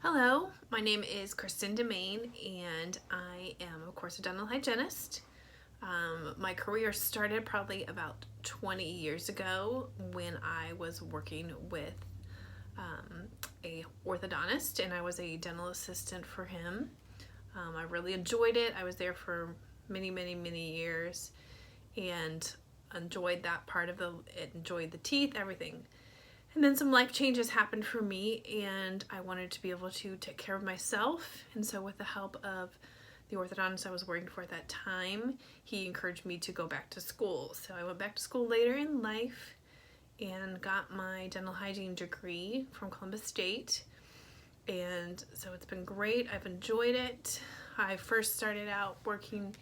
Hello, my name is Kristen Demain, and I am, of course, a dental hygienist. My career started probably about 20 years ago when I was working with a orthodontist, and I was a dental assistant for him. I really enjoyed it. I was there for many years, and enjoyed that part of enjoyed the teeth, everything. And then some life changes happened for me, and I wanted to be able to take care of myself. And so, with the help of the orthodontist I was working for at that time, he encouraged me to go back to school. So, I went back to school later in life and got my dental hygiene degree from Columbus State. And so, it's been great. I've enjoyed it. I first started out working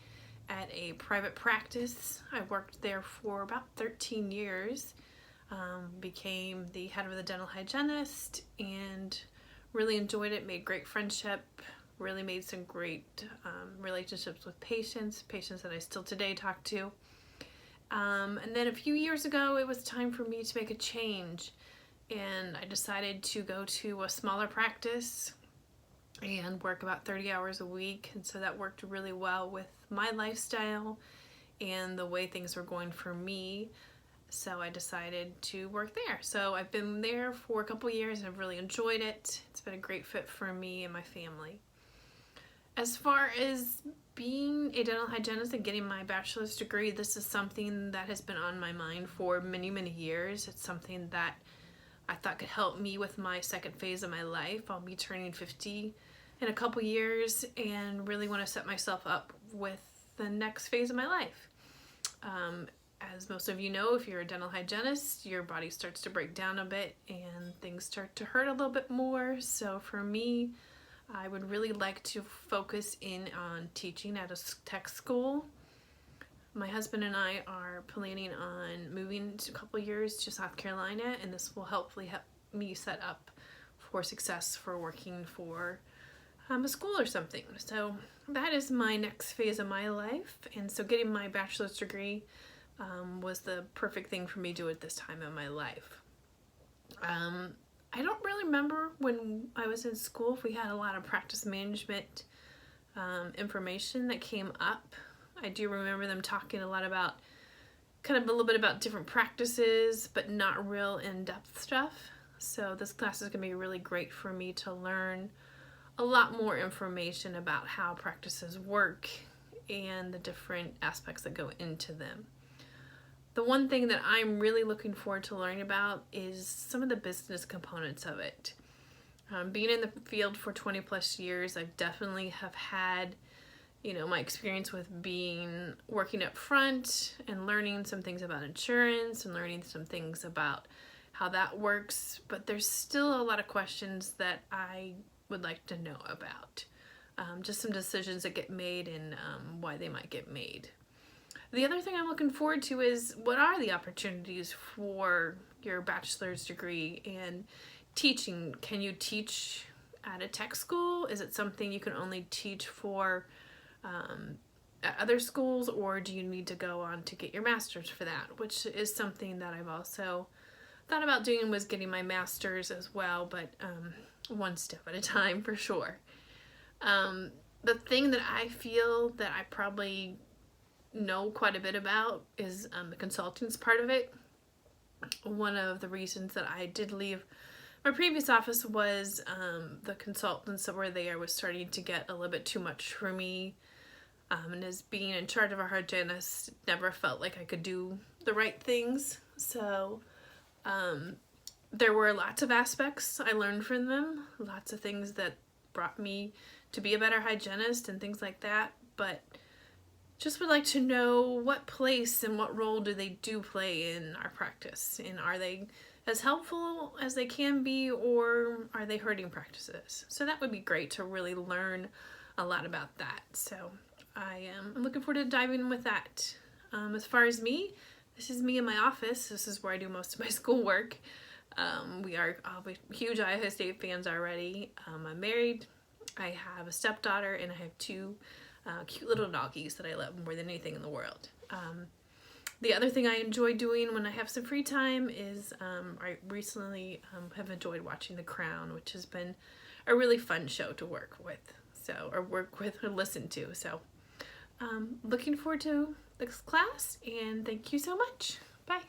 at a private practice. I worked there for about 13 years. Became the head of the dental hygienist and really enjoyed it, made great friendship, really made some great relationships with patients that I still today talk to. And then a few years ago, it was time for me to make a change, and I decided to go to a smaller practice and work about 30 hours a week, and so that worked really well with my lifestyle and the way things were going for me. So I decided to work there. So I've been there for a couple years and I've really enjoyed it. It's been a great fit for me and my family. As far as being a dental hygienist and getting my bachelor's degree, this is something that has been on my mind for many years. It's something that I thought could help me with my second phase of my life. I'll be turning 50 in a couple years and really want to set myself up with the next phase of my life. As most of you know, if you're a dental hygienist, your body starts to break down a bit and things start to hurt a little bit more. So for me, I would really like to focus in on teaching at a tech school. My husband and I are planning on moving a couple years to South Carolina, and this will hopefully help me set up for success for working for a school or something. So that is my next phase of my life, and so getting my bachelor's degree was the perfect thing for me to do at this time in my life. I don't really remember when I was in school if we had a lot of practice management information that came up. I do remember them talking a lot about kind of a little bit about different practices, but not real in-depth stuff. So this class is going to be really great for me to learn a lot more information about how practices work and the different aspects that go into them. The one thing that I'm really looking forward to learning about is some of the business components of it. Being in the field for 20 plus years, I definitely have had, my experience with working up front and learning some things about insurance and learning some things about how that works, but there's still a lot of questions that I would like to know about. Just some decisions that get made and why they might get made. The other thing I'm looking forward to is what are the opportunities for your bachelor's degree and teaching? Can you teach at a tech school? Is it something you can only teach for at other schools, or do you need to go on to get your master's for that? Which is something that I've also thought about doing, was getting my master's as well, but one step at a time for sure. The thing that I feel that I probably know quite a bit about is the consultants part of it. One of the reasons that I did leave my previous office was the consultants that were there was starting to get a little bit too much for me. And as being in charge of a hygienist, never felt like I could do the right things. So there were lots of aspects I learned from them, lots of things that brought me to be a better hygienist and things like that. But just would like to know what place and what role do they do play in our practice, and are they as helpful as they can be, or are they hurting practices? So that would be great to really learn a lot about that. So I'm looking forward to diving in with that. As far as me, this is me in my office. This is where I do most of my schoolwork. We are huge Ohio State fans already. I'm married. I have a stepdaughter, and I have two cute little doggies that I love more than anything in the world. The other thing I enjoy doing when I have some free time is I recently have enjoyed watching The Crown, which has been a really fun show to work with. Or work with or listen to. So looking forward to this class, and thank you so much. Bye.